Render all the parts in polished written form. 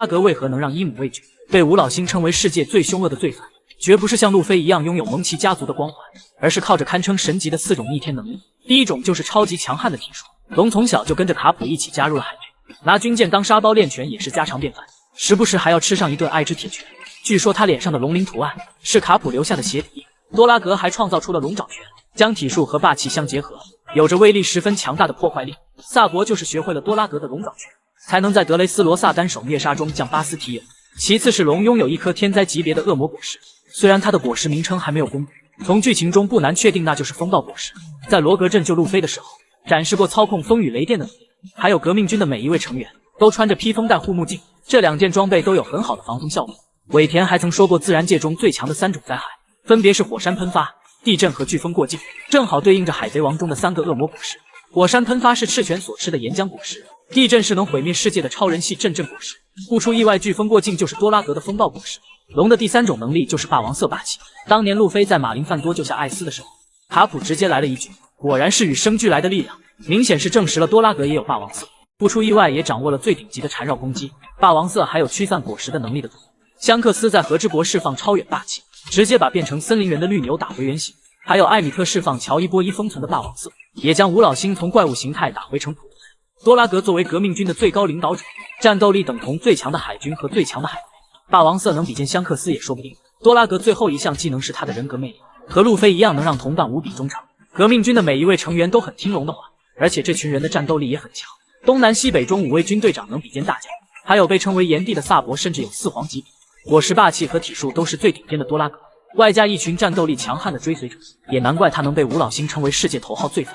拉格为何能让伊姆畏惧？被吴老星称为世界最凶恶的罪犯，绝不是像路飞一样拥有蒙奇家族的光环，而是靠着堪称神级的4种逆天能力。第一种就是超级强悍的体术，龙从小就跟着卡普一起加入了海军，拿军舰当沙包练拳也是家常便饭，时不时还要吃上一顿爱之铁拳。据说他脸上的龙鳞图案是卡普留下的鞋底。多拉格还创造出了龙爪拳，将体术和霸气相结合，有着威力十分强大的破坏力。萨博就是学会了多拉格的龙爪拳，才能在德雷斯罗萨单手灭杀中将巴斯提尔。其次是龙拥有一颗天灾级别的恶魔果实，虽然它的果实名称还没有公布，从剧情中不难确定那就是风暴果实。在罗格镇救路飞的时候，展示过操控风雨雷电的能力。还有革命军的每一位成员都穿着披风戴护目镜，这2件装备都有很好的防风效果。尾田还曾说过，自然界中最强的3种灾害，分别是火山喷发、地震和飓风过境，正好对应着海贼王中的3个恶魔果实。火山喷发是赤犬所吃的岩浆果实，地震是能毁灭世界的超人系阵阵果实，不出意外，飓风过境就是多拉格的风暴果实。龙的第3种能力就是霸王色霸气。当年路飞在马林范多救下艾斯的时候，卡普直接来了一句，果然是与生俱来的力量，明显是证实了多拉格也有霸王色。不出意外，也掌握了最顶级的缠绕攻击。霸王色还有驱散果实的能力的毒。香克斯在和之国释放超远霸气，直接把变成森林人的绿牛打回原形。还有艾米特释放乔伊波伊封存的霸王色，也将吴老星从怪物形态打回成普通人。多拉格作为革命军的最高领导者，战斗力等同最强的海军和最强的海贼，霸王色能比肩香克斯也说不定。多拉格最后一项技能是他的人格魅力，和路飞一样能让同伴无比忠诚。革命军的每一位成员都很听龙的话，而且这群人的战斗力也很强。东南西北中5位军队长能比肩大将，还有被称为炎帝的萨博，甚至有4皇级别。果实霸气和体术都是最顶尖的多拉格，外加一群战斗力强悍的追随者，也难怪他能被吴老星称为世界头号罪犯。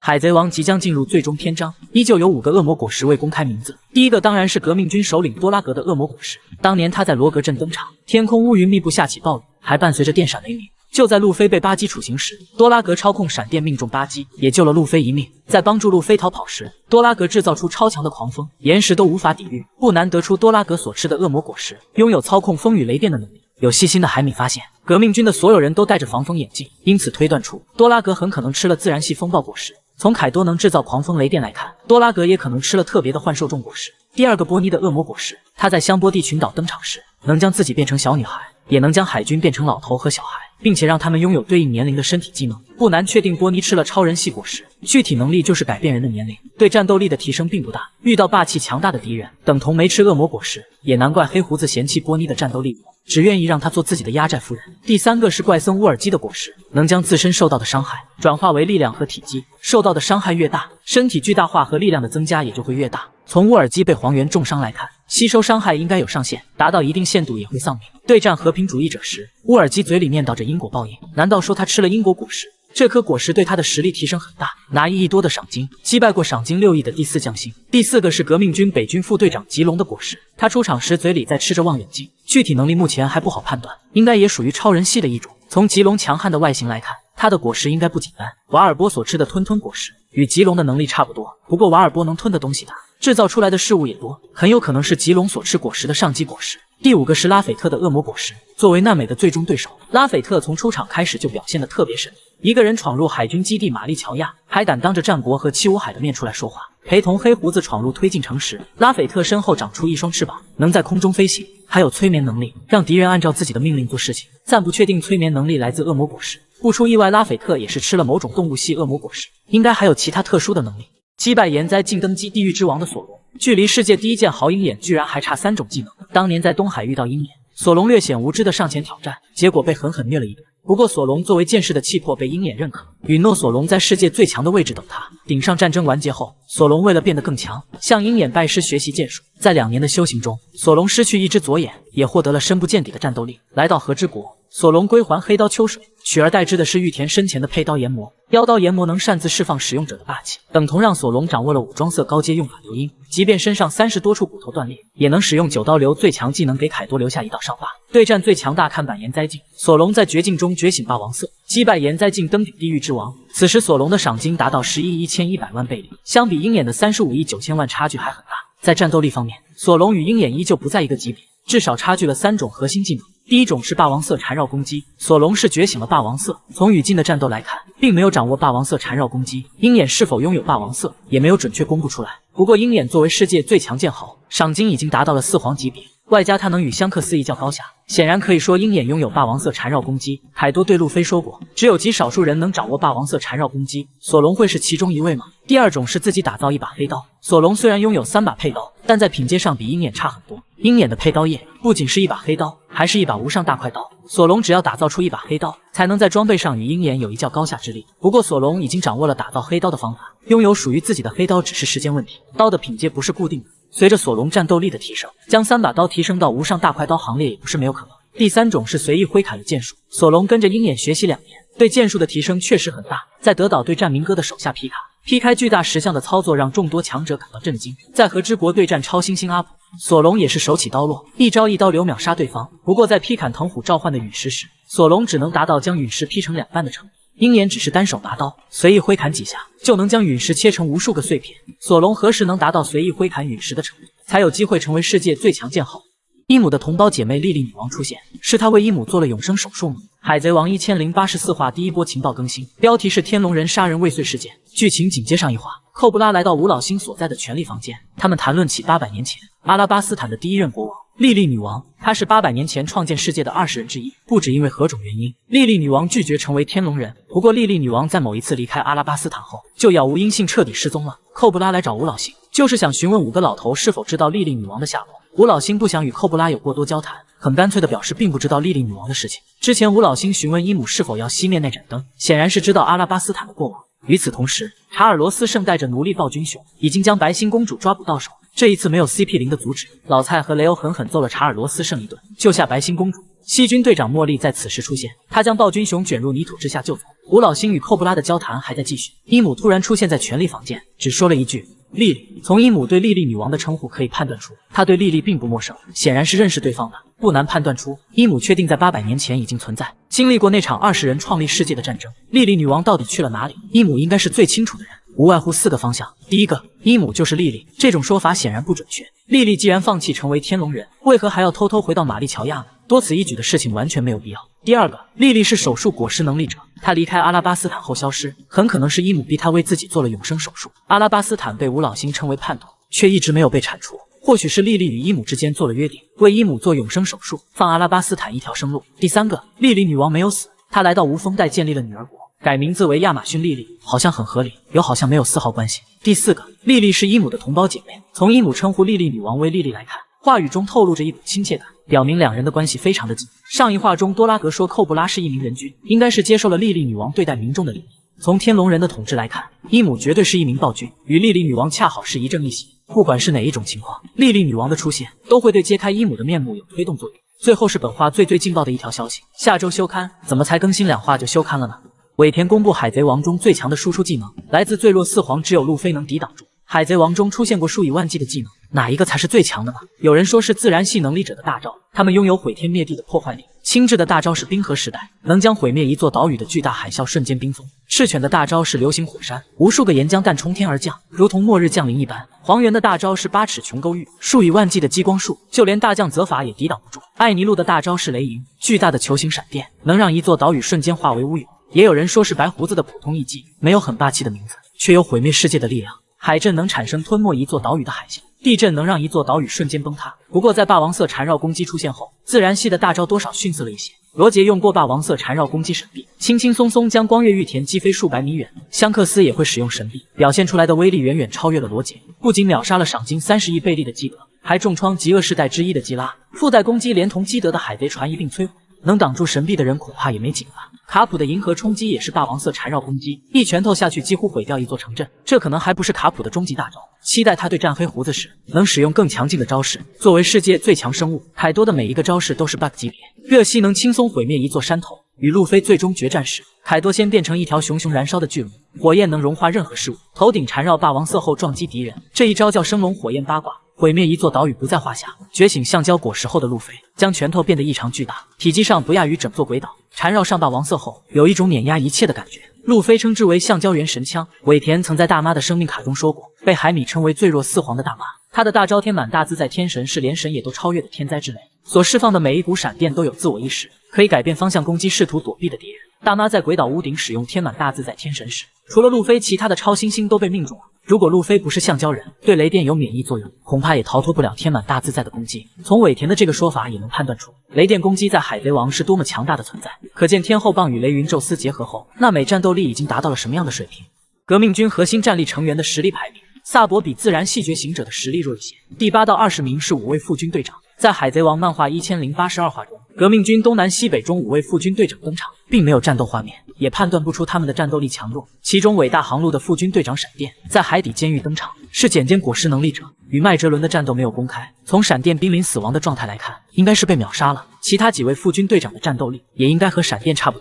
海贼王即将进入最终篇章，依旧有5个恶魔果实未公开名字。第一个当然是革命军首领多拉格的恶魔果实。当年他在罗格镇登场，天空乌云密布，下起暴雨，还伴随着电闪雷鸣。就在路飞被巴基处刑时，多拉格操控闪电命中巴基，也救了路飞一命。在帮助路飞逃跑时，多拉格制造出超强的狂风，岩石都无法抵御。不难得出多拉格所吃的恶魔果实拥有操控风雨雷电的能力。有细心的海米发现，革命军的所有人都戴着防风眼镜，因此推断出多拉格很可能吃了自然系风暴果实。从凯多能制造狂风雷电来看，多拉格也可能吃了特别的幻兽种果实。第2个波尼的恶魔果实，他在香波地群岛登场时，能将自己变成小女孩，也能将海军变成老头和小孩，并且让他们拥有对应年龄的身体机能。不难确定波尼吃了超人系果实，具体能力就是改变人的年龄，对战斗力的提升并不大。遇到霸气强大的敌人，等同没吃恶魔果实，也难怪黑胡子嫌弃波尼的战斗力弱，只愿意让他做自己的压寨夫人。第3个是怪僧乌尔基的果实，能将自身受到的伤害转化为力量和体积，受到的伤害越大，身体巨大化和力量的增加也就会越大。从乌尔基被黄猿重伤来看，吸收伤害应该有上限，达到一定限度也会丧命。对战和平主义者时，乌尔基嘴里念叨着因果报应，难道说他吃了因果果实？这颗果实对他的实力提升很大，拿1亿多的赏金击败过赏金6亿的第4将星。第4个是革命军北军副队长吉隆的果实，他出场时嘴里在吃着望远镜，具体能力目前还不好判断，应该也属于超人系的一种。从吉隆强悍的外形来看，他的果实应该不简单。瓦尔波所吃的吞果实与吉隆的能力差不多，不过瓦尔波能吞的东西大，制造出来的事物也多，很有可能是吉隆所吃果实的上级果实。第5个是拉斐特的恶魔果实，作为难美的最终对手，拉斐特从出场开始就表现得特别神秘，一个人闯入海军基地玛丽乔亚，还敢当着战国和七武海的面出来说话。陪同黑胡子闯入推进城时，拉斐特身后长出一双翅膀，能在空中飞行，还有催眠能力，让敌人按照自己的命令做事情。暂不确定催眠能力来自恶魔果实，不出意外，拉斐特也是吃了某种动物系恶魔果实，应该还有其他特殊的能力。击败炎灾进登基地狱之王的索隆，距离世界第1件豪鹰眼居然还差3种技能。当年在东海遇到鹰眼，索隆略显无知的上前挑战，结果被狠狠虐了一顿。不过索隆作为剑士的气魄被鹰眼认可，允诺索隆在世界最强的位置等他。顶上战争完结后，索隆为了变得更强，向鹰眼拜师学习剑术。在2年的修行中，索隆失去一只左眼，也获得了深不见底的战斗力。来到和之国，索隆归还黑刀秋水，取而代之的是玉田生前的佩刀研磨。妖刀研磨能擅自释放使用者的霸气，等同让索隆掌握了武装色高阶用法流鹰，即便身上30多处骨头断裂，也能使用9刀流最强技能给凯多留下一道伤疤。对战最强大看板炎灾镜，索隆在绝境中觉醒霸王色，击败炎灾镜登顶地狱之王。此时索隆的赏金达到11亿1100万贝里，相比鹰眼的35亿9千万差距还很大。在战斗力方面，索隆与鹰眼依旧不在一个级别。至少差距了3种核心技能。第一种是霸王色缠绕攻击，索隆是觉醒了霸王色。从与镜的战斗来看，并没有掌握霸王色缠绕攻击，鹰眼是否拥有霸王色，也没有准确公布出来。不过鹰眼作为世界最强剑豪，赏金已经达到了4皇级别，外加他能与香克斯一较高下，显然可以说鹰眼拥有霸王色缠绕攻击。凯多对路飞说过，只有极少数人能掌握霸王色缠绕攻击，索隆会是其中一位吗？第二种是自己打造一把黑刀，索隆虽然拥有3把配刀，但在品阶上比鹰眼差很多。鹰眼的配刀叶不仅是一把黑刀，还是一把无上大快刀。索隆只要打造出一把黑刀，才能在装备上与鹰眼有一较高下之力。不过索隆已经掌握了打造黑刀的方法，拥有属于自己的黑刀只是时间问题。刀的品阶不是固定的，随着索隆战斗力的提升，将3把刀提升到无上大快刀行列也不是没有可能。第三种是随意挥砍的剑术，索隆跟着鹰眼学习2年，对剑术的提升确实很大。在德岛对战明哥的手下皮卡，劈开巨大石像的操作让众多强者感到震惊。在和之国对战超新星阿普，索隆也是手起刀落，一招一刀流秒杀对方。不过在劈砍藤虎召唤的陨石时，索隆只能达到将陨石劈成2半的程度。鹰眼只是单手拿刀，随意挥砍几下就能将陨石切成无数个碎片。索隆何时能达到随意挥砍陨石的程度，才有机会成为世界最强剑豪？伊姆的同胞姐妹莉莉女王出现，是她为伊姆做了永生手术吗？海贼王1084话第一波情报更新，标题是天龙人杀人未遂事件。剧情紧接上一话，寇布拉来到吴老星所在的权力房间，他们谈论起800年前阿拉巴斯坦的第一任国王莉莉女王，她是800年前创建世界的20人之一。不止因为何种原因，莉莉女王拒绝成为天龙人。不过莉莉女王在某一次离开阿拉巴斯坦后，就杳无音信，彻底失踪了。寇布拉来找吴老星，就是想询问5个老头是否知道莉莉女王的下落。吴老星不想与寇布拉有过多交谈，很干脆地表示并不知道莉莉女王的事情。之前吴老星询问伊姆是否要熄灭那盏灯，显然是知道阿拉巴斯坦的过往。与此同时，查尔罗斯圣带着奴隶暴君熊已经将白星公主抓捕到手。这一次没有 CP0 的阻止，老蔡和雷欧狠狠揍了查尔罗斯圣一顿，救下白星公主。西军队长茉莉在此时出现，他将暴君熊卷入泥土之下救走。吴老星与寇布拉的交谈还在继续，伊姆突然出现在权力房间，只说了一句莉莉。从伊姆对莉莉女王的称呼可以判断出，他对莉莉并不陌生，显然是认识对方的。不难判断出，伊姆确定在800年前已经存在，经历过那场20人创立世界的战争。莉莉女王到底去了哪里？伊姆应该是最清楚的人，无外乎4个方向。第一个，伊姆就是莉莉，这种说法显然不准确。莉莉既然放弃成为天龙人，为何还要偷偷回到玛丽乔亚呢？多此一举的事情完全没有必要。第二个，莉莉是手术果实能力者，她离开阿拉巴斯坦后消失，很可能是伊姆逼她为自己做了永生手术。阿拉巴斯坦被吴老星称为叛徒，却一直没有被铲除，或许是莉莉与伊姆之间做了约定，为伊姆做永生手术，放阿拉巴斯坦一条生路。第三个，莉莉女王没有死，她来到无风带建立了女儿国，改名字为亚马逊莉莉，好像很合理，又好像没有丝毫关系。第四个，莉莉是伊姆的同胞姐妹，从伊姆称呼莉莉女王为莉莉来看，话语中透露着一股亲切感，表明2人的关系非常的近。上一话中，多拉格说寇布拉是一名人君，应该是接受了莉莉女王对待民众的礼仪。从天龙人的统治来看，伊姆绝对是一名暴君，与莉莉女王恰好是一正一邪。不管是哪一种情况，莉莉女王的出现都会对揭开伊姆的面目有推动作用。最后是本话最劲爆的一条消息，下周休刊，怎么才更新2话就休刊了呢？尾田公布海贼王中最强的输出技能，来自最弱4皇，只有路飞能抵挡住。海贼王中出现过数以万计的技能，哪一个才是最强的呢？有人说是自然系能力者的大招，他们拥有毁天灭地的破坏力。轻质的大招是冰河时代，能将毁灭一座岛屿的巨大海啸瞬间冰封。赤犬的大招是流星火山，无数个岩浆弹冲天而降，如同末日降临一般。黄猿的大招是8尺琼勾玉，数以万计的激光束，就连大将泽法也抵挡不住。艾尼路的大招是雷霆，巨大的球形闪电，能让一座岛屿瞬间化为乌有。也有人说是白胡子的普通艺伎，没有很霸气的名字，却有毁灭世界的力量。海震能产生吞没一座岛屿的海啸，地震能让一座岛屿瞬间崩塌。不过在霸王色缠绕攻击出现后，自然系的大招多少逊色了一些。罗杰用过霸王色缠绕攻击神臂，轻轻松松将光月玉田击飞数百米远。香克斯也会使用神臂，表现出来的威力远远超越了罗杰，不仅秒杀了赏金30亿贝利的基德，还重创极恶世代之一的基拉，附带攻击连同基德的海贼船一并摧毁。能挡住神臂的人恐怕也没几个吧。卡普的银河冲击也是霸王色缠绕攻击，一拳头下去几乎毁掉一座城镇，这可能还不是卡普的终极大招。期待他对战黑胡子时能使用更强劲的招式。作为世界最强生物，凯多的每一个招式都是 bug 级别。热息能轻松毁灭一座山头。与路飞最终决战时，凯多先变成一条熊熊燃烧的巨龙，火焰能融化任何事物，头顶缠绕霸王色后撞击敌人，这一招叫生龙火焰八卦，毁灭一座岛屿不在话下。觉醒橡胶果实后的路飞将拳头变得异常巨大，体积上不亚于整座鬼岛。缠绕上霸王色后，有一种碾压一切的感觉。路飞称之为橡胶原神枪。尾田曾在大妈的生命卡中说过，被海米称为最弱4皇的大妈，她的大招天满大自在天神是连神也都超越的天灾之雷。所释放的每一股闪电都有自我意识，可以改变方向攻击试图躲避的敌人。大妈在鬼岛屋顶使用天满大自在天神时，除了路飞，其他的超新星都被命中了。如果路飞不是橡胶人，对雷电有免疫作用，恐怕也逃脱不了天满大自在的攻击。从尾田的这个说法也能判断出，雷电攻击在海贼王是多么强大的存在，可见天后棒与雷云宙斯结合后，娜美战斗力已经达到了什么样的水平。革命军核心战力成员的实力排名，萨博比自然系觉醒者的实力弱一些，第8到20名是5位副军队长。在海贼王漫画1082话中，革命军东南西北中5位副军队长登场，并没有战斗画面，也判断不出他们的战斗力强弱。其中伟大航路的副军队长闪电在海底监狱登场，是简歼果实能力者，与麦哲伦的战斗没有公开。从闪电濒临死亡的状态来看，应该是被秒杀了。其他几位副军队长的战斗力也应该和闪电差不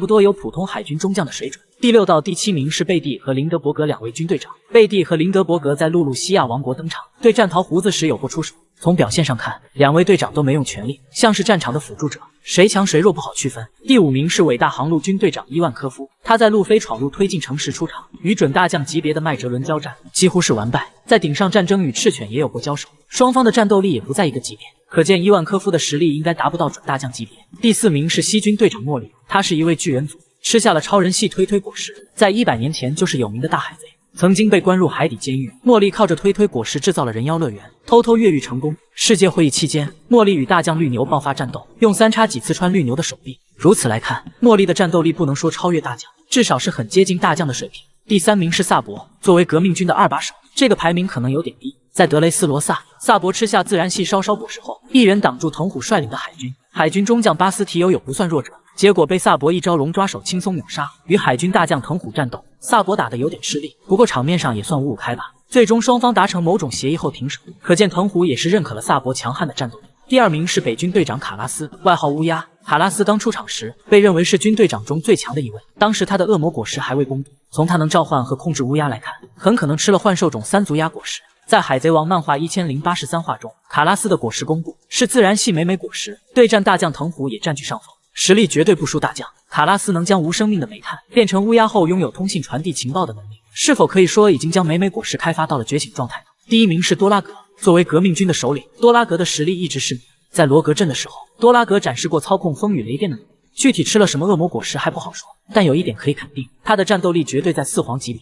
多有普通海军中将的水准。第6到第7名是贝蒂和林德伯格2位军队长。贝蒂和林德伯格在露露西亚王国登场，对战桃胡子时有过出手。从表现上看，2位队长都没用全力，像是战场的辅助者，谁强谁弱不好区分。第5名是伟大航路军队长伊万科夫，他在路飞闯入推进城时出场，与准大将级别的麦哲伦交战，几乎是完败。在顶上战争与赤犬也有过交手，双方的战斗力也不在一个级别，可见伊万科夫的实力应该达不到准大将级别。第4名是西军队长莫里，他是一位巨人族，吃下了超人系推推果实，在100年前就是有名的大海贼，曾经被关入海底监狱。茉莉靠着推推果实制造了人妖乐园，偷偷越狱成功。世界会议期间，茉莉与大将绿牛爆发战斗，用3叉戟刺穿绿牛的手臂。如此来看，茉莉的战斗力不能说超越大将，至少是很接近大将的水平。第3名是萨博，作为革命军的2把手，这个排名可能有点低。在德雷斯罗萨，萨博吃下自然系烧烧果实后，一人挡住藤虎率领的海军，海军中将巴斯提欧不算弱者，结果被萨博一招龙抓手轻松秒杀。与海军大将藤虎战斗，萨博打得有点吃力，不过场面上也算五五开吧。最终双方达成某种协议后停手，可见藤虎也是认可了萨博强悍的战斗力。第2名是北军队长卡拉斯，外号乌鸦。卡拉斯刚出场时被认为是军队长中最强的一位，当时他的恶魔果实还未公布，从他能召唤和控制乌鸦来看，很可能吃了幻兽种3足鸦果实。在海贼王漫画1083话中，卡拉斯的果实公布是自然系美美果实，对战大将藤虎也占据上风，实力绝对不输大将。卡拉斯能将无生命的煤炭变成乌鸦后，拥有通信传递情报的能力，是否可以说已经将美美果实开发到了觉醒状态呢？第1名是多拉格，作为革命军的首领，多拉格的实力一直是谜。在罗格镇的时候，多拉格展示过操控风与雷电的能力，具体吃了什么恶魔果实还不好说，但有一点可以肯定，他的战斗力绝对在4皇级别。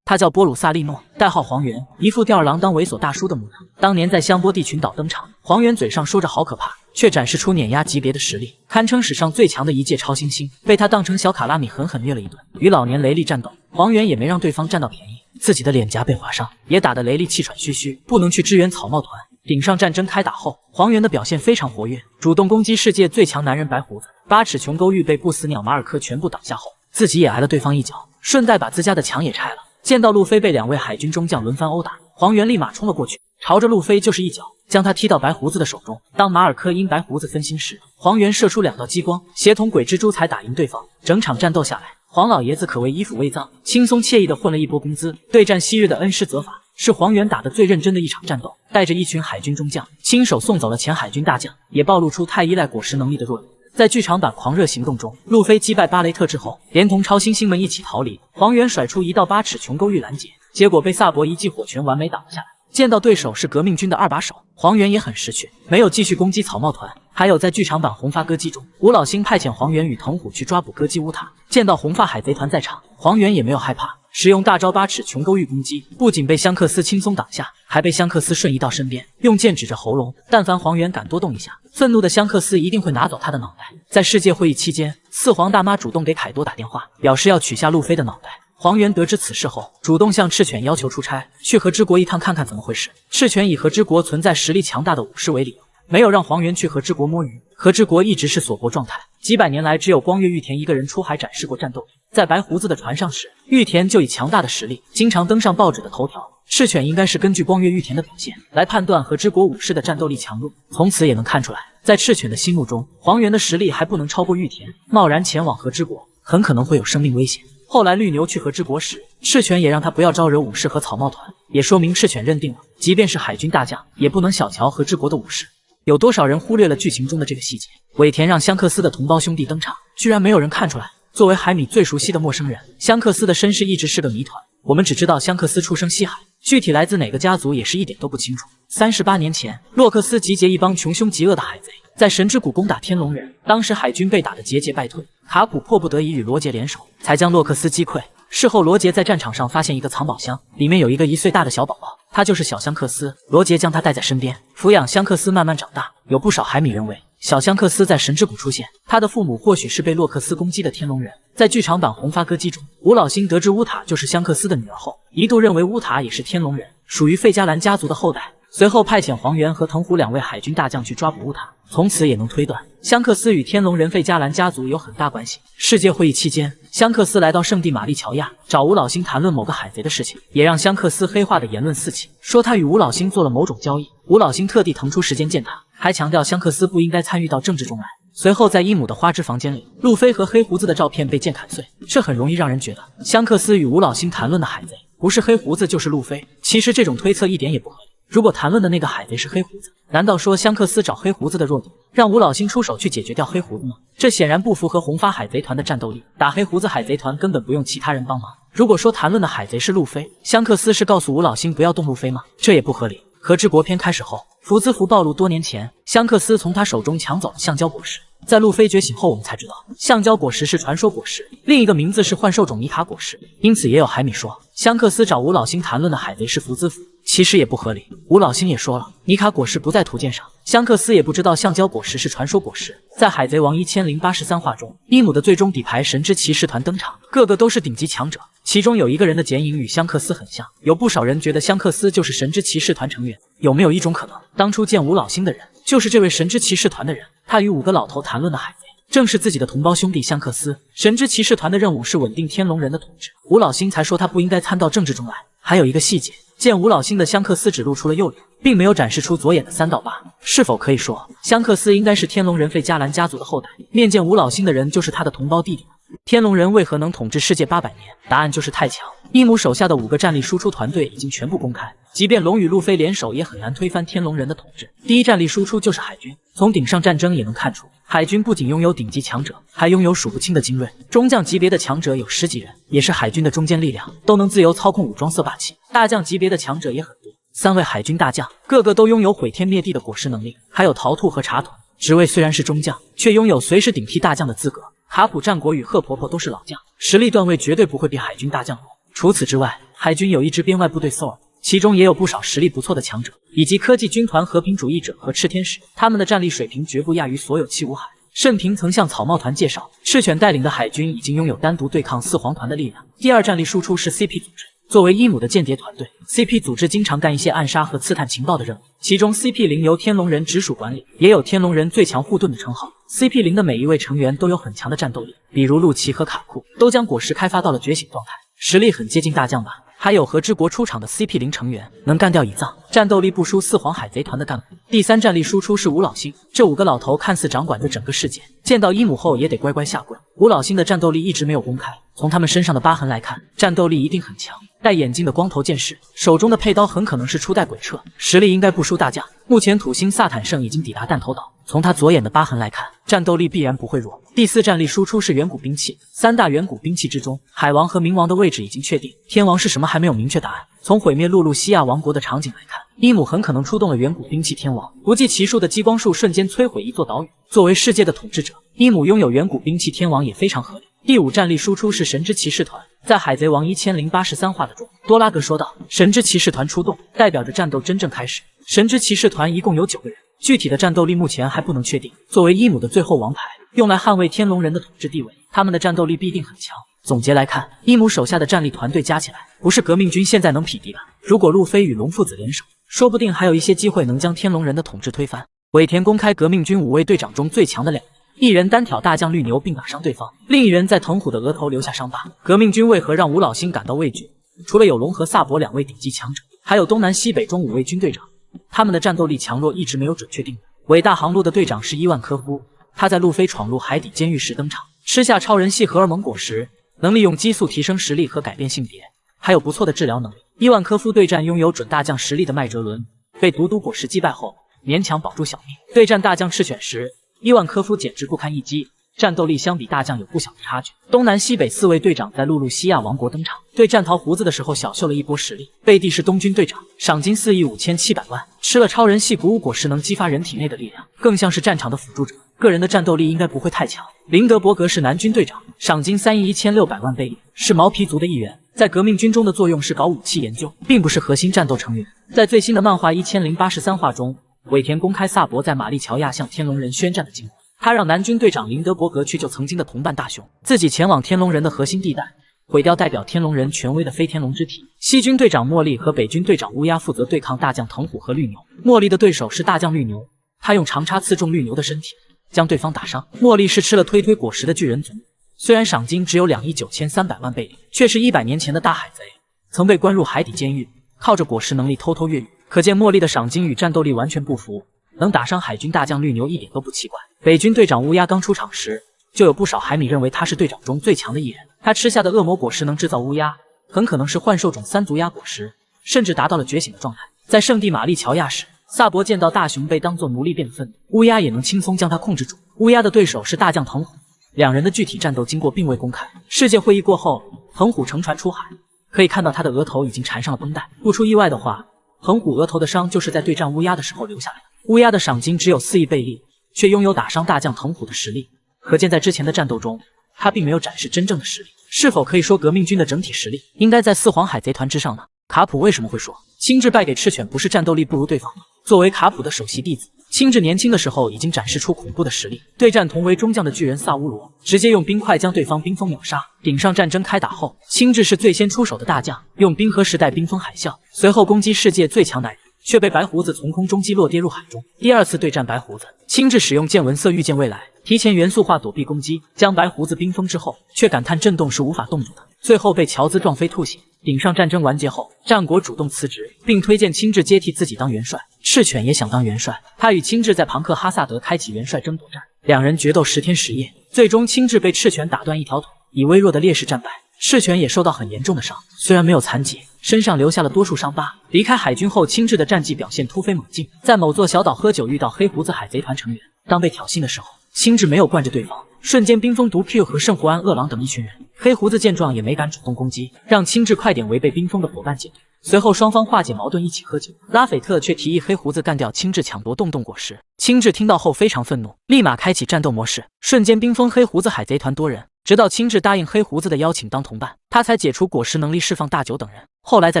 他叫波鲁萨利诺，代号黄猿，一副吊儿郎当猥琐大叔的模样。当年在香波地群岛登场，黄猿嘴上说着好可怕，却展示出碾压级别的实力，堪称史上最强的一届超新星，被他当成小卡拉米狠狠虐了一顿。与老年雷利战斗，黄猿也没让对方占到便宜，自己的脸颊被划伤，也打得雷利气喘吁吁，不能去支援草帽团。顶上战争开打后，黄猿的表现非常活跃，主动攻击世界最强男人白胡子。8尺琼沟玉被不死鸟马尔科全部挡下后，自己也挨了对方一脚，顺带把自家的墙也拆了。见到路飞被2位海军中将轮番殴打，黄猿立马冲了过去，朝着路飞就是一脚，将他踢到白胡子的手中。当马尔科因白胡子分心时，黄猿射出2道激光，协同鬼蜘蛛才打赢对方。整场战斗下来，黄老爷子可谓衣服未脏，轻松惬意地混了一波工资。对战昔日的恩师泽法，是黄猿打得最认真的一场战斗，带着一群海军中将，亲手送走了前海军大将，也暴露出太依赖果实能力的弱点。在剧场版狂热行动中，路飞击败巴雷特之后，连同超新星们一起逃离。黄猿甩出一道8尺琼沟玉拦截，结果被萨博一记火拳完美挡了下来。见到对手是革命军的2把手，黄猿也很识趣，没有继续攻击草帽团。还有在剧场版红发歌姬中，吴老星派遣黄猿与藤虎去抓捕歌姬乌塔，见到红发海贼团在场，黄猿也没有害怕，使用大招8尺琼沟玉攻击，不仅被香克斯轻松挡下，还被香克斯瞬移到身边，用剑指着喉咙。但凡黄猿敢多动一下，愤怒的香克斯一定会拿走他的脑袋。在世界会议期间，4皇大妈主动给凯多打电话，表示要取下路飞的脑袋。黄猿得知此事后，主动向赤犬要求出差，去和之国一趟看看怎么回事。赤犬以和之国存在实力强大的武士为理由，没有让黄猿去和之国摸鱼。和之国一直是锁国状态，几百年来只有光月玉田一个人出海展示过战斗力。在白胡子的船上时，玉田就以强大的实力经常登上报纸的头条。赤犬应该是根据光月玉田的表现来判断和之国武士的战斗力强弱，从此也能看出来，在赤犬的心目中，黄猿的实力还不能超过玉田，贸然前往和之国很可能会有生命危险。后来绿牛去和之国时，赤犬也让他不要招惹武士和草帽团，也说明赤犬认定了，即便是海军大将，也不能小瞧和之国的武士。有多少人忽略了剧情中的这个细节？尾田让香克斯的同胞兄弟登场，居然没有人看出来。作为海米最熟悉的陌生人，香克斯的身世一直是个谜团。我们只知道香克斯出生西海，具体来自哪个家族也是一点都不清楚。38年前，洛克斯集结一帮穷凶极恶的海贼，在神之谷攻打天龙人。当时海军被打得节节败退，卡普迫不得已与罗杰联手，才将洛克斯击溃。事后，罗杰在战场上发现一个藏宝箱，里面有一个1岁大的小宝宝，他就是小香克斯。罗杰将他带在身边，抚养香克斯慢慢长大。有不少海米认为，小香克斯在神之谷出现，他的父母或许是被洛克斯攻击的天龙人。在剧场版红发歌姬中，吴老星得知乌塔就是香克斯的女儿后，一度认为乌塔也是天龙人，属于费加兰家族的后代。随后派遣黄猿和藤壶2位海军大将去抓捕乌塔，从此也能推断香克斯与天龙人费加兰家族有很大关系。世界会议期间，香克斯来到圣地玛丽乔亚，找吴老星谈论某个海贼的事情，也让香克斯黑化的言论四起，说他与吴老星做了某种交易。吴老星特地腾出时间见他，还强调香克斯不应该参与到政治中来。随后，在伊姆的花枝房间里，路飞和黑胡子的照片被剑砍碎，这很容易让人觉得香克斯与吴老星谈论的海贼不是黑胡子就是路飞。其实这种推测一点也不合理。如果谈论的那个海贼是黑胡子，难道说香克斯找黑胡子的弱点，让吴老星出手去解决掉黑胡子吗？这显然不符合红发海贼团的战斗力。打黑胡子海贼团根本不用其他人帮忙。如果说谈论的海贼是路飞，香克斯是告诉吴老星不要动路飞吗？这也不合理。和之国篇开始后，福兹福暴露多年前香克斯从他手中抢走了橡胶果实。在路飞觉醒后，我们才知道橡胶果实是传说果实，另一个名字是幻兽种尼卡果实。因此也有海米说香克斯找吴老星谈论的海贼是福兹福，其实也不合理。吴老星也说了，尼卡果实不在图鉴上，香克斯也不知道橡胶果实是传说果实。在海贼王1083话中，伊姆的最终底牌神之骑士团登场，个个都是顶级强者，其中有一个人的剪影与香克斯很像，有不少人觉得香克斯就是神之骑士团成员。有没有一种可能，当初见吴老星的人就是这位神之骑士团的人？他与5个老头谈论的海贼正是自己的同胞兄弟香克斯。神之骑士团的任务是稳定天龙人的统治，吴老星才说他不应该参到政治中来。还有一个细节，见吴老星的香克斯只露出了右脸，并没有展示出左眼的3到8，是否可以说香克斯应该是天龙人费加兰家族的后代？面见吴老星的人就是他的同胞弟弟。天龙人为何能统治世界800年？答案就是太强。伊姆手下的5个战力输出团队已经全部公开，即便龙与路飞联手也很难推翻天龙人的统治。第一战力输出就是海军，从顶上战争也能看出，海军不仅拥有顶级强者，还拥有数不清的精锐。中将级别的强者有10几人，也是海军的中坚力量，都能自由操控武装色霸气。大将级别的强者也很多，3位海军大将个个都拥有毁天灭地的果实能力，还有桃兔和茶豚。职位虽然是中将，却拥有随时顶替大将的资格。卡普、战国与贺婆婆都是老将，实力段位绝对不会比海军大将弱。除此之外，海军有一支编外部队索尔，其中也有不少实力不错的强者，以及科技军团和平主义者和赤天使，他们的战力水平绝不亚于所有七武海。盛平曾向草帽团介绍，赤犬带领的海军已经拥有单独对抗四皇团的力量。第二战力输出是 CP 组织。作为伊姆的间谍团队 ，CP 组织经常干一些暗杀和刺探情报的任务，其中 CP0 由天龙人直属管理，也有天龙人最强护盾的称号。CP0 的每一位成员都有很强的战斗力，比如陆奇和卡库都将果实开发到了觉醒状态，实力很接近大将吧。还有和之国出场的 CP0 成员能干掉乙藏，战斗力不输四皇海贼团的干部。第三战力输出是吴老星，这5个老头看似掌管着整个世界，见到伊姆后也得乖乖下跪。吴老星的战斗力一直没有公开，从他们身上的疤痕来看，战斗力一定很强。戴眼镜的光头剑士，手中的佩刀很可能是初代鬼彻，实力应该不输大将。目前土星萨坦圣已经抵达弹头岛，从他左眼的疤痕来看，战斗力必然不会弱。第四战力输出是远古兵器，3大远古兵器之中，海王和冥王的位置已经确定，天王是什么还没有明确答案。从毁灭露露西亚王国的场景来看，伊姆很可能出动了远古兵器天王，不计其数的激光束瞬间摧毁一座岛屿。作为世界的统治者，伊姆拥有远古兵器天王也非常合理。第5战力输出是神之骑士团，在海贼王1083话的中，多拉格说道，神之骑士团出动，代表着战斗真正开始。神之骑士团一共有9个人，具体的战斗力目前还不能确定。作为伊姆的最后王牌，用来捍卫天龙人的统治地位，他们的战斗力必定很强。总结来看，伊姆手下的战力团队加起来，不是革命军现在能匹敌的。如果路飞与龙父子联手，说不定还有一些机会能将天龙人的统治推翻。尾田公开革命军5位队长中最强的2人，一人单挑大将绿牛并打伤对方，另一人在藤虎的额头留下伤疤。革命军为何让吴老星感到畏惧？除了有龙和萨博2位顶级强者，还有东南西北中5位军队长，他们的战斗力强弱一直没有准确定论。伟大航路的队长是伊万科夫，他在路飞闯入海底监狱时登场，吃下超人系荷尔蒙果实，能利用激素提升实力和改变性别，还有不错的治疗能力。伊万科夫对战拥有准大将实力的麦哲伦，被毒毒果实击败后勉强保住小命。对战大将赤犬时，伊万科夫简直不堪一击，战斗力相比大将有不小的差距。东南西北4位队长在露露西亚王国登场，对战桃胡子的时候小秀了一波实力。贝蒂是东军队长，赏金4亿5700万，吃了超人系谷物果实能激发人体内的力量，更像是战场的辅助者，个人的战斗力应该不会太强。林德伯格是南军队长，赏金3亿1600万贝利，是毛皮族的一员，在革命军中的作用是搞武器研究，并不是核心战斗成员。在最新的漫画1083话中，尾田公开萨博在玛丽乔亚向天龙人宣战的经过，他让南军队长林德伯格去救曾经的同伴大雄，自己前往天龙人的核心地带，毁掉代表天龙人权威的飞天龙之体。西军队长茉莉和北军队长乌鸦负责对抗大将藤虎和绿牛。茉莉的对手是大将绿牛，他用长叉刺中绿牛的身体，将对方打伤。茉莉是吃了推推果实的巨人族，虽然赏金只有2亿9300万贝利，却是100年前的大海贼，曾被关入海底监狱，靠着果实能力偷偷越狱。可见茉莉的赏金与战斗力完全不符，能打伤海军大将绿牛一点都不奇怪。北军队长乌鸦刚出场时，就有不少海米认为他是队长中最强的一人。他吃下的恶魔果实能制造乌鸦，很可能是幻兽种3足鸦果实，甚至达到了觉醒的状态。在圣地玛丽乔亚时，萨博见到大雄被当作奴隶变愤怒，乌鸦也能轻松将他控制住。乌鸦的对手是大将藤虎，两人的具体战斗经过并未公开。世界会议过后，藤虎乘船出海，可以看到他的额头已经缠上了绷带。不出意外的话，藤虎额头的伤就是在对战乌鸦的时候留下来的。乌鸦的赏金只有4亿贝利，却拥有打伤大将藤虎的实力，可见在之前的战斗中，他并没有展示真正的实力。是否可以说革命军的整体实力应该在四皇海贼团之上呢？卡普为什么会说青雉败给赤犬不是战斗力不如对方吗？作为卡普的首席弟子，青雉年轻的时候已经展示出恐怖的实力，对战同为中将的巨人萨乌罗，直接用冰块将对方冰封秒杀。顶上战争开打后，青雉是最先出手的大将，用冰河时代冰封海啸，随后攻击世界最强男人，却被白胡子从空中击落跌入海中。第二次对战白胡子，青雉使用见闻色预见未来，提前元素化躲避攻击，将白胡子冰封之后，却感叹震动是无法冻住的，最后被乔兹撞飞吐血。顶上战争完结后，战国主动辞职，并推荐青雉接替自己当元帅。赤犬也想当元帅，他与青雉在庞克哈萨德开启元帅争夺战，两人决斗10天10夜，最终青雉被赤犬打断一条腿，以微弱的劣势战败。赤犬也受到很严重的伤，虽然没有残疾，身上留下了多处伤疤。离开海军后，青雉的战绩表现突飞猛进，在某座小岛喝酒遇到黑胡子海贼团成员，当被挑衅的时候，青雉没有惯着对方，瞬间冰封毒 Q 和圣胡安饿狼等一群人。黑胡子见状也没敢主动攻击，让青雉快点围被冰封的伙伴解决。随后双方化解矛盾，一起喝酒。拉斐特却提议黑胡子干掉青雉，抢夺洞洞果实。青雉听到后非常愤怒，立马开启战斗模式，瞬间冰封黑胡子海贼团多人。直到青雉答应黑胡子的邀请当同伴，他才解除果实能力，释放大九等人。后来在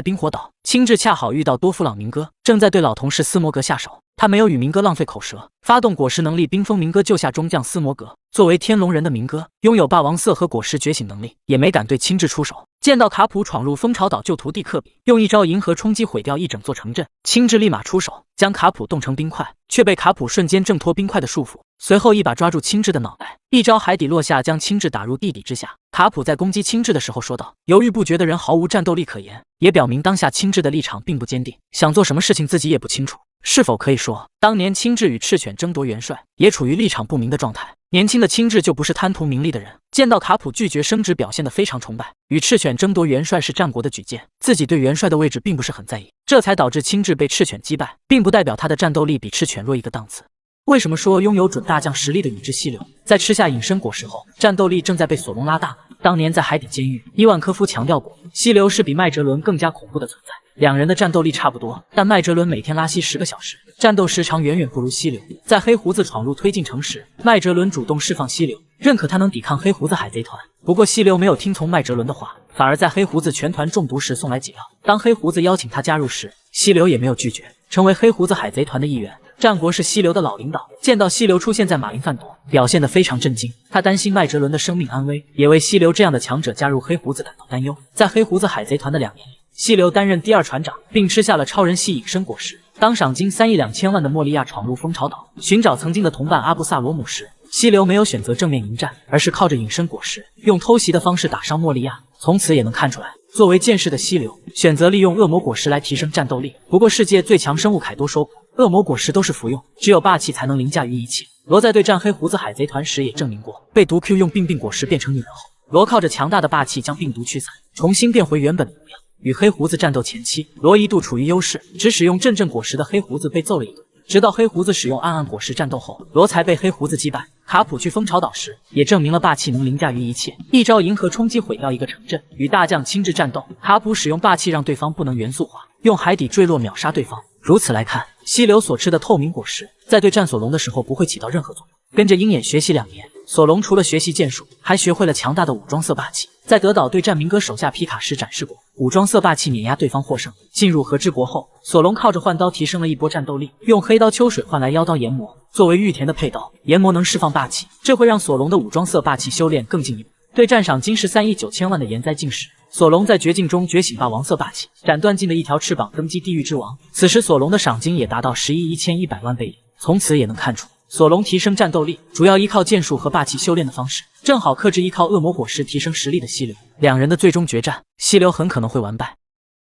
冰火岛，青雉恰好遇到多弗朗明哥，正在对老同事斯摩格下手。他没有与明哥浪费口舌，发动果实能力冰封明哥，救下中将斯摩格。作为天龙人的明哥，拥有霸王色和果实觉醒能力，也没敢对青雉出手。见到卡普闯入蜂巢岛救徒弟克比，用一招银河冲击毁掉一整座城镇，青雉立马出手，将卡普冻成冰块，却被卡普瞬间挣脱冰块的束缚，随后一把抓住青雉的脑袋，一招海底落下，将青雉打入地底之下。卡普在攻击青雉的时候说道：“犹豫不决的人毫无战斗力可言。”也表明当下青雉的立场并不坚定，想做什么事情自己也不清楚。是否可以说，当年青雉与赤犬争夺元帅，也处于立场不明的状态？年轻的青雉就不是贪图名利的人，见到卡普拒绝升职，表现得非常崇拜。与赤犬争夺元帅是战国的举荐，自己对元帅的位置并不是很在意，这才导致青雉被赤犬击败，并不代表他的战斗力比赤犬弱一个档次。为什么说拥有准大将实力的宇智犀流，在吃下隐身果实后，战斗力正在被索隆拉大？当年在海底监狱，伊万科夫强调过，犀流是比麦哲伦更加恐怖的存在。两人的战斗力差不多，但麦哲伦每天拉稀10个小时，战斗时长远远不如犀流。在黑胡子闯入推进城时，麦哲伦主动释放犀流，认可他能抵抗黑胡子海贼团。不过犀流没有听从麦哲伦的话，反而在黑胡子全团中毒时送来解药。当黑胡子邀请他加入时，犀流也没有拒绝，成为黑胡子海贼团的一员。战国是犀流的老领导，见到犀流出现在马林饭朵，表现得非常震惊。他担心麦哲伦的生命安危，也为犀流这样的强者加入黑胡子感到担忧。在黑胡子海贼团的2年里，犀流担任第2船长，并吃下了超人系隐身果实。当赏金3亿2千万的莫利亚闯入蜂巢岛，寻找曾经的同伴阿布萨罗姆时，犀流没有选择正面迎战，而是靠着隐身果实，用偷袭的方式打伤莫利亚。从此也能看出来，作为剑士的犀流选择利用恶魔果实来提升战斗力。不过世界最强生物凯多说过，恶魔果实都是服用，只有霸气才能凌驾于一切。罗在对战黑胡子海贼团时也证明过，被毒 Q 用病果实变成女人后，罗靠着强大的霸气将病毒驱散，重新变回原本的模样。与黑胡子战斗前期，罗一度处于优势，只使用阵阵果实的黑胡子被揍了一顿，直到黑胡子使用暗暗果实战斗后，罗才被黑胡子击败。卡普去蜂巢岛时，也证明了霸气能凌驾于一切，一招银河冲击毁掉一个城镇，与大将亲自战斗。卡普使用霸气让对方不能元素化，用海底坠落秒杀对方。如此来看，溪流所吃的透明果实，在对战索隆的时候不会起到任何作用。跟着鹰眼学习2年，索隆除了学习剑术，还学会了强大的武装色霸气。在德岛对战明哥手下皮卡时展示过武装色霸气碾压对方获胜。进入和之国后，索隆靠着换刀提升了一波战斗力，用黑刀秋水换来妖刀炎魔。作为玉田的配刀，炎魔能释放霸气，这会让索隆的武装色霸气修炼更进一步。对战赏金13亿9千万的炎灾境时，索隆在绝境中觉醒霸王色霸气，斩断尽的一条翅膀，登基地狱之王。此时索隆的赏金也达到11亿1100万贝里。从此也能看出，索隆提升战斗力主要依靠剑术和霸气修炼的方式，正好克制依靠恶魔果实提升实力的溪流。两人的最终决战，溪流很可能会完败。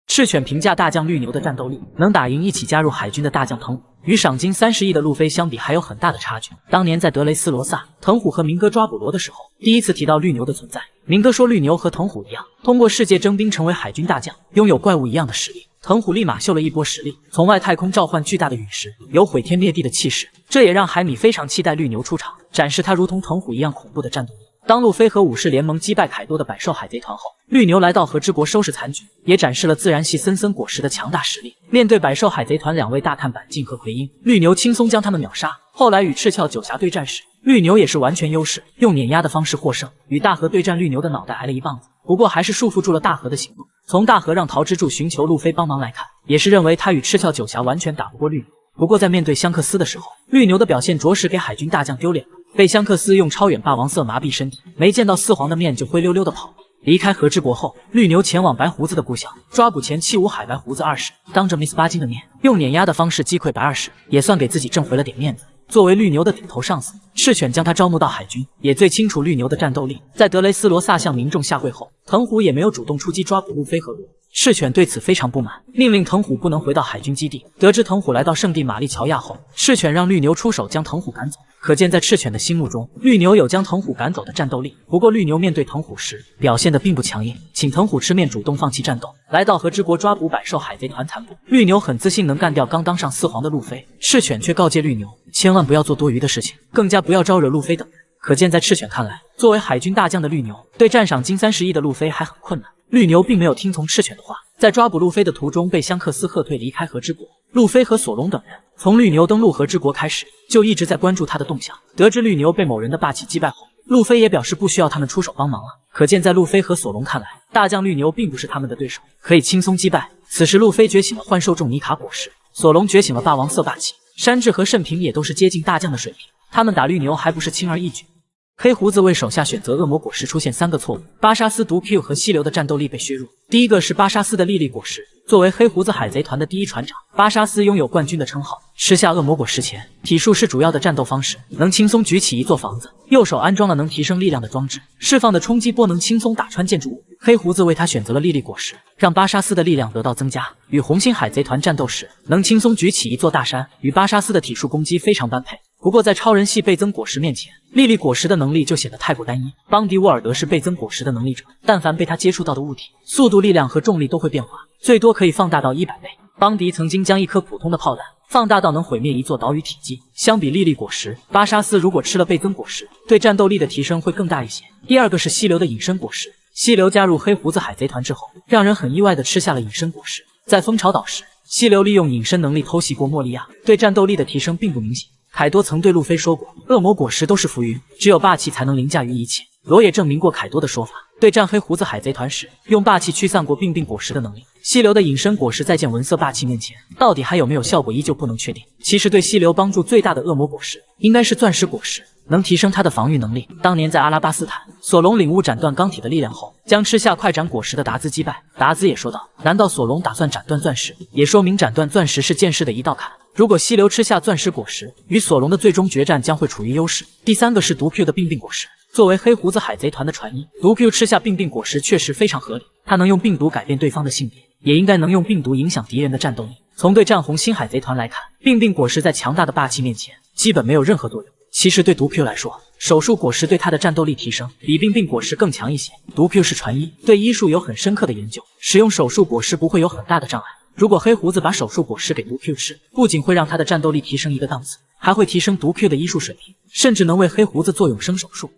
赤犬评价大将绿牛的战斗力，能打赢一起加入海军的大将藤虎，与赏金30亿的路飞相比还有很大的差距。当年在德雷斯罗萨，藤虎和明哥抓捕罗的时候，第一次提到绿牛的存在。明哥说绿牛和藤虎一样，通过世界征兵成为海军大将，拥有怪物一样的实力。藤虎立马秀了一波实力，从外太空召唤巨大的陨石，有毁天灭地的气势，这也让海米非常期待绿牛出场，展示他如同藤虎一样恐怖的战斗力。当路飞和武士联盟击败凯多的百兽海贼团后，绿牛来到和之国收拾残局，也展示了自然系森森果实的强大实力。面对百兽海贼团2位大看板镜和奎因，绿牛轻松将他们秒杀。后来与赤鞘九侠对战时，绿牛也是完全优势，用碾压的方式获胜。与大河对战，绿牛的脑袋挨了一棒子，不过还是束缚住了大河的行动。从大河让桃之助寻求路飞帮忙来看，也是认为他与赤鞘九侠完全打不过绿牛。不过在面对香克斯的时候，绿牛的表现着实给海军大将丢脸了，被香克斯用超远霸王色麻痹身体，没见到四皇的面就灰溜溜的跑了。离开和之国后，绿牛前往白胡子的故乡，抓捕前弃武海白胡子20，当着 Miss 巴金的面，用碾压的方式击溃白20，也算给自己挣回了点面子。作为绿牛的顶头上司，赤犬将他招募到海军，也最清楚绿牛的战斗力。在德雷斯罗萨向民众下跪后，藤虎也没有主动出击抓捕路飞和罗。赤犬对此非常不满，命令藤虎不能回到海军基地。得知藤虎来到圣地玛丽乔亚后，赤犬让绿牛出手将藤虎赶走。可见在赤犬的心目中，绿牛有将藤虎赶走的战斗力。不过绿牛面对藤虎时表现得并不强硬，请藤虎吃面主动放弃战斗，来到和之国抓捕百兽海贼团残部。绿牛很自信能干掉刚当上四皇的路飞，赤犬却告诫绿牛千万不要做多余的事情，更加不要招惹路飞等人。可见在赤犬看来，作为海军大将的绿牛对战赏金30亿的路飞还很困难。绿牛并没有听从赤犬的话，在抓捕路飞的途中被香克斯喝退离开和之国。路飞和索隆等人从绿牛登陆和之国开始，就一直在关注他的动向。得知绿牛被某人的霸气击败后，路飞也表示不需要他们出手帮忙了。可见在路飞和索隆看来，大将绿牛并不是他们的对手，可以轻松击败。此时路飞觉醒了幻兽重尼卡果实，索隆觉醒了霸王色霸气，山治和慎平也都是接近大将的水平，他们打绿牛还不是轻而易举。黑胡子为手下选择恶魔果实出现3个错误，巴沙斯、毒 Q 和溪流的战斗力被削弱。第一个是巴沙斯的莉莉果实，作为黑胡子海贼团的第一船长，巴沙斯拥有冠军的称号。吃下恶魔果实前，体术是主要的战斗方式，能轻松举起一座房子，右手安装了能提升力量的装置，释放的冲击波能轻松打穿建筑物。黑胡子为他选择了莉莉果实，让巴沙斯的力量得到增加，与红星海贼团战斗时能轻松举起一座大山，与巴沙斯的体术攻击非常般配。不过在超人系倍增果实面前，莉莉果实的能力就显得太过单一。邦迪沃尔德是倍增果实的能力者，但凡被他接触到的物体，速度、力量和重力都会变化，最多可以放大到100倍。邦迪曾经将一颗普通的炮弹放大到能毁灭一座岛屿体积。相比莉莉果实，巴沙斯如果吃了倍增果实，对战斗力的提升会更大一些。第二个是溪流的隐身果实，溪流加入黑胡子海贼团之后，让人很意外的吃下了隐身果实。在蜂巢岛时，溪流利用隐身能力偷袭过莫利亚，对战斗力的提升并不明显。凯多曾对路飞说过，恶魔果实都是浮云，只有霸气才能凌驾于一切。罗也证明过凯多的说法，对战黑胡子海贼团时，用霸气驱散过病果实的能力。溪流的隐身果实在见闻色霸气面前，到底还有没有效果依旧不能确定。其实对溪流帮助最大的恶魔果实，应该是钻石果实，能提升他的防御能力。当年在阿拉巴斯坦，索隆领悟斩断钢体的力量后，将吃下快斩果实的达兹击败。达兹也说道，难道索隆打算斩断钻石？也说明斩断钻石是剑士的一道坎。如果溪流吃下钻石果实，与索隆的最终决战将会处于优势。第三个是毒 Q 的病果实，作为黑胡子海贼团的传医，毒 Q 吃下病果实确实非常合理。他能用病毒改变对方的性别，也应该能用病毒影响敌人的战斗力。从对战红星海贼团来看，病果实在强大的霸气面前，基本没有任何作用。其实对毒 Q 来说，手术果实对他的战斗力提升比病果实更强一些。毒 Q 是传医，对医术有很深刻的研究，使用手术果实不会有很大的障碍。如果黑胡子把手术果实给毒 Q 吃，不仅会让他的战斗力提升一个档次，还会提升毒 Q 的医术水平，甚至能为黑胡子做永生手术。